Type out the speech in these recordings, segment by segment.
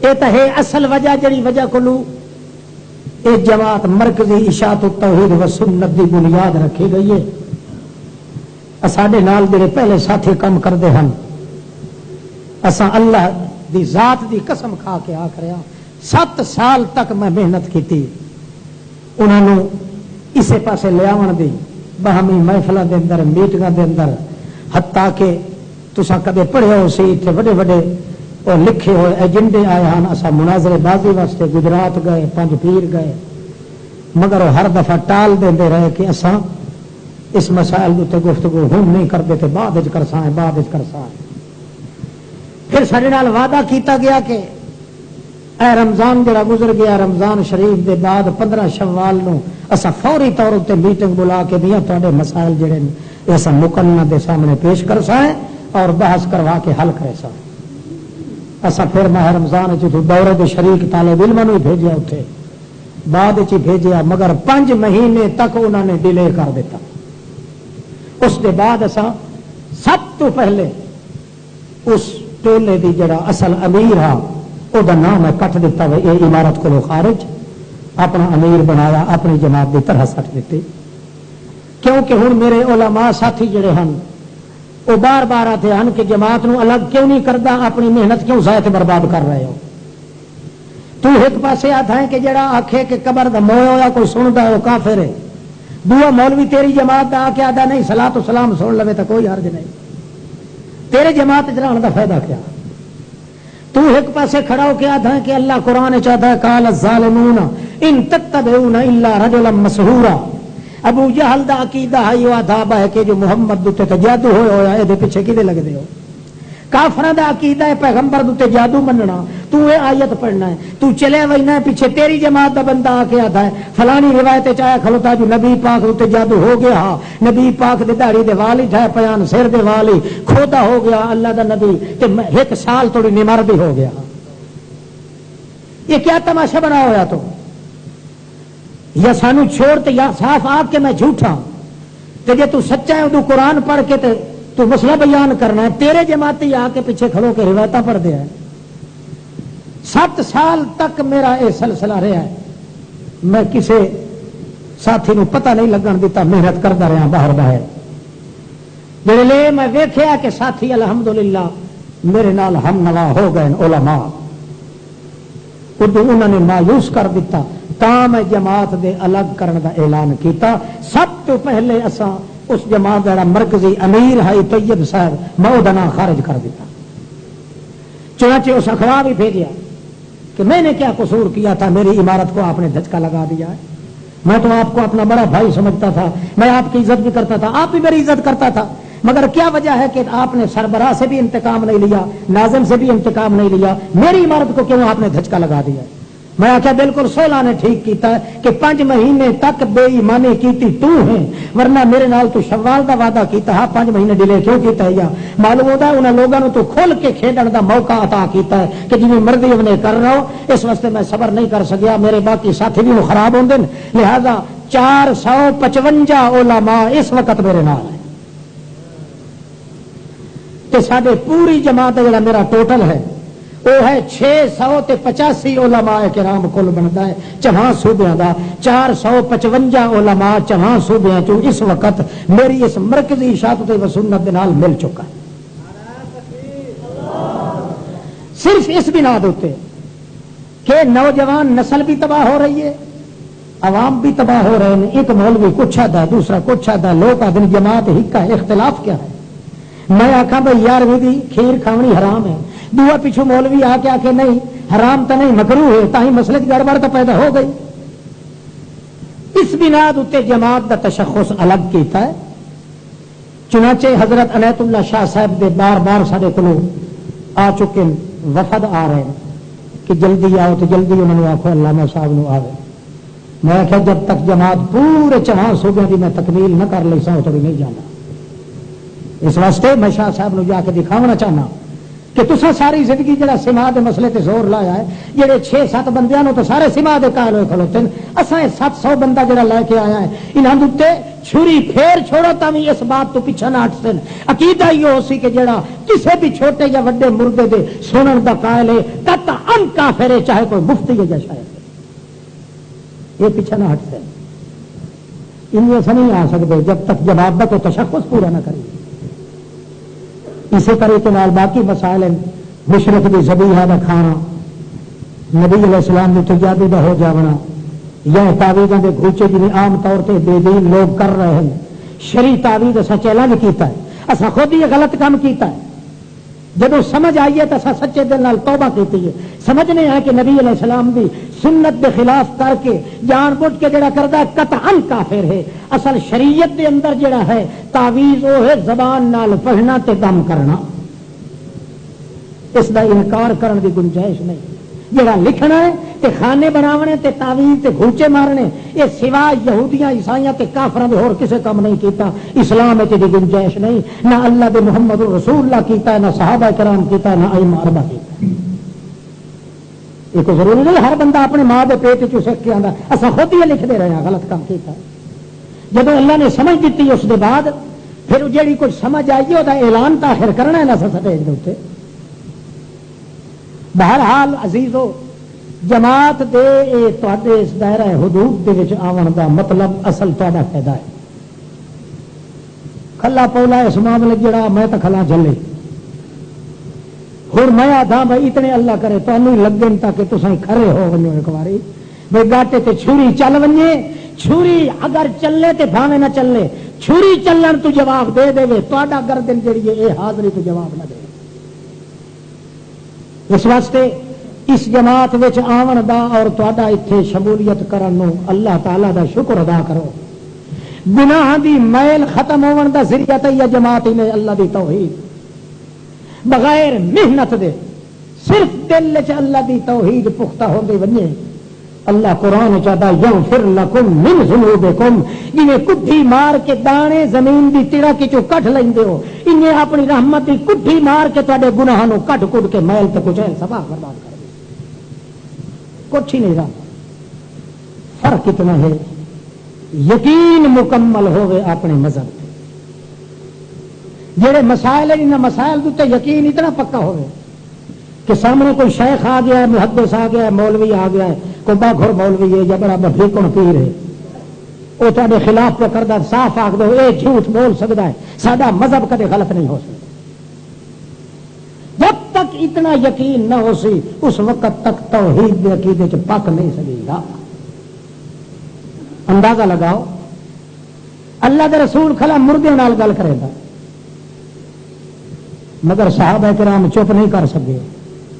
یہ تو ہے اصل وجہ جڑی وجہ کو یہ جماعت مرکزی اشاعت التوحید و سنت دی بنیاد رکھی گئی ہے۔ ساڈے نال جڑے پہلے ساتھی کام کرتے ہیں اساں اللہ دی ذات دی قسم کھا کے آ کریا 7 سال تک میں محنت کی انہوں نے اسے پاسے لے آن دی باہمی محفلوں دے اندر میٹنگاں دے اندر حتیٰ کہ تساں کدے پڑھے ہو سی تے بڑے بڑے اور لکھے ہوئے ایجنڈے آئے ہیں اساں مناظرے بازی واسطے گجرات گئے 5 پیر گئے مگر وہ ہر دفعہ ٹال دے رہے کہ اساں اس مسائل تے گفتگو ہم نہیں کرتے تے بعد وچ کرساں بعد وچ کرساں۔ پھر سارے نال وعدہ کیتا گیا کہ اے رمضان جڑا گزر گیا رمضان شریف دے بعد 15 شوال نو اساں فوری طور تے میٹنگ بلا کے میاں تواڈے مسائل جڑے نے اساں مکمل دے سامنے پیش کرساں اور بحث کروا کے حل کرساں۔ اساں پھر ماہ رمضان وچ دورے دے شریک طالب علماں نو بھیجیا اوتھے بعد وچ بھیجیا مگر 5 مہینے تک انہوں نے ڈیلے کر دیتا۔ اس دے بعد اساں سب تو پہلے اس ٹولے دی جڑا اصل امیر ہا او دا نام ہے کٹ دیتا وے یہ عمارت کو خارج اپنا امیر بنایا اپنی جماعت دی طرح سٹ دیتی کیونکہ ہن میرے علماء ساتھی جڑے ہیں وہ بار بار آتے ہیں کہ جماعت نو الگ کیوں نہیں کرتا اپنی محنت کیوں ضائع برباد کر رہے ہو۔ تو ایک پاسے آتا ہے کہ جڑا آکھے کہ قبر دا مویا ہویا کوئی سنتا ہے وہ کافر ہے، دوسرا مولوی تیری جماعت دا آ کے آدھا نہیں صلاۃ و سلام سن لوے تو کوئی حرج نہیں، تیرے جماعت چلانے دا فائدہ کیا؟ تو ایک پاسے کھڑا ہو کے آتا ہے کہ اللہ قرآن چاہتا ہے قال الظالمون ان تتبعون الا رجلا مسحورا۔ ابو جہل دا عقیدہ ہے عذاب ہے کہ جو محمد دے تے جادو ہویا اے دے پیچھے کدے لگدے ہو؟ کافراں دا عقیدہ ہے پیغمبر دے جادو مننا، تو اے آیت پڑھنا ہے، تو چلے وینا پیچھے تیری جماعت دا بندہ آ کے آتا ہے فلانی روایت چ آیا کھلوتا جو نبی پاک تے جادو ہو گیا، نبی پاک دے داڑھی دے وال ہی ٹھائے پیان سر دے وال ہی کھودا ہو گیا اللہ دا نبی تے 1 سال تھوڑی نمر بھی ہو گیا۔ یہ کیا تماشا بنا ہوا تو؟ یا سانو چھوڑ تے یا صاف آپ کے میں جھوٹا تے جے تو سچا ہے تو قرآن پڑھ کے تو مسئلہ بیان کرنا ہے، تیرے جماعتی آ کے پیچھے کھڑو کے روایتاں پڑھ دیا ہے۔ 7 سال تک میرا یہ سلسلہ رہا ہے، میں کسی ساتھی نو پتہ نہیں لگن دیتا، محنت کرتا رہا باہر باہر میرے لیے میں ویکھیا کہ ساتھی الحمدللہ میرے نال ہم نوا ہو گئے علماء انہوں نے مایوس کر دیتا تا میں جماعت دے الگ کرنے دا اعلان کیتا۔ سب تو پہلے اساں اس جماعت دا مرکزی امیر ہے طیب صاحب مودنا خارج کر دیتا، چنانچہ اس اخبار بھی بھیجا کہ میں نے کیا قصور کیا تھا، میری عمارت کو آپ نے دھچکا لگا دیا ہے، میں تو آپ کو اپنا بڑا بھائی سمجھتا تھا، میں آپ کی عزت بھی کرتا تھا، آپ بھی میری عزت کرتا تھا، مگر کیا وجہ ہے کہ آپ نے سربراہ سے بھی انتقام نہیں لیا، ناظم سے بھی انتقام نہیں لیا، میری عمارت کو کیوں آپ نے دھچکا لگا دیا؟ میں آخیا بالکل سولہ نے ٹھیک کیتا ہے کہ 5 مہینے تک بے ایمانی کیتی تو ہے، ورنہ میرے نال تو شوال دا وعدہ کیتا ہاں 5 مہینے ڈیلے کیوں کیتا ہے؟ یا معلوم ہوتا ہے انہاں لوگوں نے تو کھل کے کھیڈن دا موقع عطا کیتا ہے کہ جنہیں مرضی انہیں کر رہا ہو، اس واسطے میں صبر نہیں کر سکیا، میرے باقی ساتھی بھی خراب ہوندے نے، لہذا 455 علماء اس وقت میرے نال ہیں تے ساڈے پوری جماعت جڑا میرا ٹوٹل ہے وہ ہے 685 علماء کرام کل بنتا ہے 4 صوبیاں دا، 455 علماء 4 صوبیاں چوں اس وقت میری اس مرکزی اشاعت و سنت دے نال مل چکا ہے۔ صرف اس بنا دے کہ نوجوان نسل بھی تباہ ہو رہی ہے، عوام بھی تباہ ہو رہے ہیں، ایک مولوی کچھ آدھا دوسرا کچھ آدھا، لوگ آدھے جماعت ہکا ہے، اختلاف کیا ہے؟ میں آخا بھائی 11ویں دی کھیر کھاونی حرام ہے، دوسرا پیچھو مولوی آ کے آکے نہیں حرام تو نہیں مکروہ ہے، تاہی مسئلے کی گڑبڑ تو پیدا ہو گئی۔ اس بنا تے جماعت دا تشخص الگ کیتا ہے، چنانچہ حضرت عنایت اللہ شاہ صاحب دے بار بار سارے کو آ چکے وفد آ رہے ہیں کہ جلدی آؤ، تو جلدی انہوں نے آخو علامہ صاحب نو آوے۔ میں آخیا جب تک جماعت پورے 4 صوبوں کی میں تکمیل نہ کر لی سا تو بھی نہیں جانا، اس واسطے میں شاہ صاحب نو جا کے دکھاونا چاہنا کہ تسا ساری زندگی جڑا سما دے مسئلے تے زور لایا ہے، جڑے 6-7 بندیاں نو تو سارے سما دے قائل ہوئے کھلوتے ہیں، اساں 700 بندہ جڑا لے کے آیا ہے، انہاں دے چھری پھیر چھوڑو تاوی اس بات تو پیچھے نہ ہٹ سن. عقیدہ ہی ہو سی کہ جڑا کسی بھی چھوٹے یا وڈے مردے دے سنن دا قائل ہے قطعاً کافر ہے، چاہے کوئی مفتی ہے یا شاید ہے. یہ پیچھے نہ ہٹ سن. ان سے نہیں آ سکتے جب تک جواب کو تشخص پورا نہ کریں. اسی طریقے نال باقی مسائل مشرق کی ذبیحہ کا کھانا، نبی علیہ السلام کی تجابی کا ہو جانا، یا تعویذوں کے گھوچے جنہیں عام طور پہ بے دین لوگ کر رہے ہیں. شرعی تعویذ سچ اعلان کیتا ہے، اصا خود ہی غلط کام کیتا ہے. جب سمجھ آئیے تو سچے دل نال توبہ کیتی ہے. سمجھنے ہے کہ نبی علیہ السلام بھی سنت کے خلاف کر کے جان بوجھ کے جڑا کرتا ہے قطعاً کافر ہے. اصل شریعت کے اندر جڑا ہے تعویذ وہ ہے زبان نال پڑھنا تے دم کرنا، اس کا انکار کرنے کی گنجائش نہیں. جڑا لکھنا ہے تے خانے بناونے تے تعویذ تے گھوچے مارنے، یہ سوائے یہودیاں عیسائیاں تے کافراں دے ہور کسے کام نہیں کیتا. اسلام وچ دی گنجائش نہیں. نہ اللہ دے محمد رسول اللہ کیتا ہے، نہ صحابہ کرام کیتا ہے، نہ ائمہ اربعہ کیتا ہے. یہ کوئی ضروری نہیں ہر بندہ اپنے ماں دے پیٹ چ سیکھ کے آندا اساں خود ہی لکھتے رہے ہیں غلط کام کیتا ہے. جب اللہ نے سمجھ دیتی اس دے بعد پھر جیڑی کچھ سمجھ آئی ہے وہ اعلان تو آخر کرنا ہے نا سٹیج دے. بہرحال عزیزو، جماعت دے اس دائرہ حدود دے وچ آون دا مطلب اصل تہاڈا فائدہ ہے. کھلا پولا اس معاملے جڑا میں تو کھلا جلے ہوں میں آدھا بھائی اتنے اللہ کرے تو لگن تاکہ تصیں کھڑے ہو ونو ایک باری بھائی گاٹے تے چھری چل ونجے. چھری اگر چلے تے بھاوے نہ چلے، چھری چلن تو جواب دے دے تہاڈا گردن جڑی ہے یہ حاضری تو جواب نہ دے. اس واسطے اس جماعت وچ آون دا اور تہاڈا ایتھے شمولیت کرن نو اللہ تعالی دا شکر ادا کرو. گناہ دی میل ختم ہون دا ذریعہ تے یہ جماعت نے اللہ دی توحید بغیر محنت دے صرف دل وچ اللہ دی توحید پختہ ہوندی ونجے. اللہ قرآن چاہتا یغفر لکم من ذنوبکم، جویں کٹھی مار کے دانے زمین دی تڑا کچوں کٹ لیندے ہو، انہیں اپنی رحمت دی کٹھی مار کے تواڈے گناہاں نو کٹ کٹ کے میل تے کچھ سبا برباد کر دے. کچھ ہی نہیں رہا. فرق اتنا ہے یقین مکمل ہوئے اپنے مذہب تے. جڑے مسائل ہیں انہاں مسائل دے تے یقین اتنا پکا ہوئے کہ سامنے کوئی شیخ آ گیا ہے، محدث آ گیا ہے، مولوی آ گیا ہے، کوئی باگھر مولوی ہے یا بڑا بھیکن پیر ہے، وہ تھوڑے خلاف پہ کردہ صاف آکھ دو اے جھوٹ بول سکتا ہے، سادہ مذہب کدے غلط نہیں ہو سکتا. جب تک اتنا یقین نہ ہو سی اس وقت تک توحید کے عقیدے چ پک نہیں سکے گا. اندازہ لگاؤ اللہ دے رسول کھلا مردے نال گل کرے گا مگر صحابہ کرام چپ نہیں کر سکے.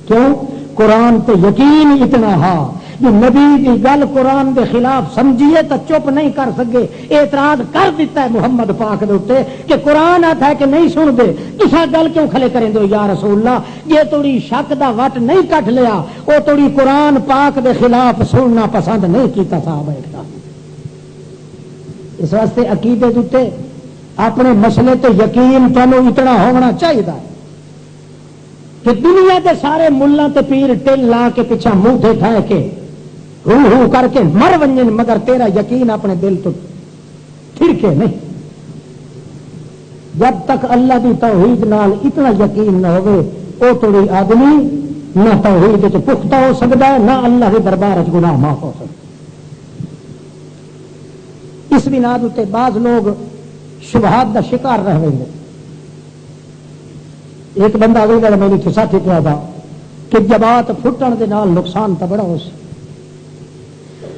کیوں؟ قرآن تے یقین اتنا ہا جو نبی کی گل قرآن دے خلاف سمجھیے تو چپ نہیں کر سکے. اعتراض کر دیتا ہے محمد پاک دے اوتے کہ قرآن آتا ہے کہ نہیں سن دے تسا گل کیوں کھلے کریں دو یا رسول اللہ. یہ توڑی شک دا وٹ نہیں کٹ لیا وہ توڑی قرآن پاک دے خلاف سننا پسند نہیں کیتا صحابہ کرام. اس واسطے عقیدے دے اپنے مسئلے تے یقین تانوں اتنا ہونا چاہیے کہ دنیا کے سارے ملہ تے پیر ٹل لا کے پیچھا منہ دے کھائے کے ہو ہو کر کے مر ونجن مگر تیرا یقین اپنے دل تو تھرکے نہیں. جب تک اللہ دی توحید نال اتنا یقین نہ ہوئے او توڑی آدمی نہ توحید وچ پختہ ہو سکتا ہے نہ اللہ کے دربار وچ گناہ معاف ہو سکتا. اس بنا تے بعض لوگ شبہات دا شکار رہ گئے. ایک بندہ اگلی گل میری ساتھی کیا تھا کہ جماعت پھٹن دے نال نقصان تو بڑا ہو سی.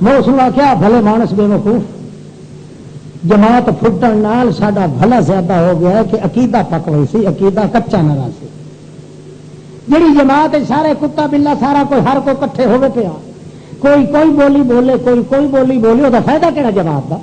میں اس نے آخیا بھلے مانس بے وقوف، جماعت پھٹن نال ساڈا بھلا زیادہ ہو گیا ہے کہ عقیدہ پک ہوئی سی، عقیدہ کچا نہ رہا سی. جڑی جماعت سارے کتا بلا سارا کوئی ہر کوئی کٹھے ہوئے پیا، کوئی کوئی بولی بولے کوئی کوئی بولی بولے، وہ فائدہ کہڑا جماعت دا؟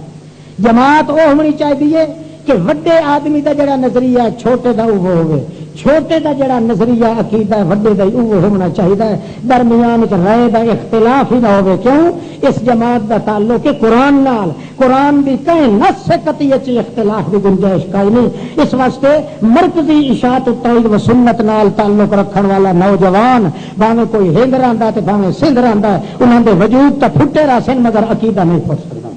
جماعت وہ ہونی چاہیے کہ وڈے آدمی دا جڑا نظریہ چھوٹے دا وہ ہوئے، چھوٹے دا جڑا نظریہ عقیدہ وڈے دا وہ ہونا چاہیے، درمیان رائے دا اختلاف ہی نہ ہوئے. کیوں؟ اس جماعت دا تعلق قرآن نال، قرآن دی کہیں نص قطعی چ اختلاف دی گنجائش کائی نہیں. اس واسطے مرکزی اشاعت التوحید و سنت نال تعلق رکھن والا نوجوان بھاویں کوئی ہند رہندا تے بھاویں سندھ رہندا، انہاں دے وجود تے پھٹے رہسن مگر عقیدہ نہیں پھٹ سکدا.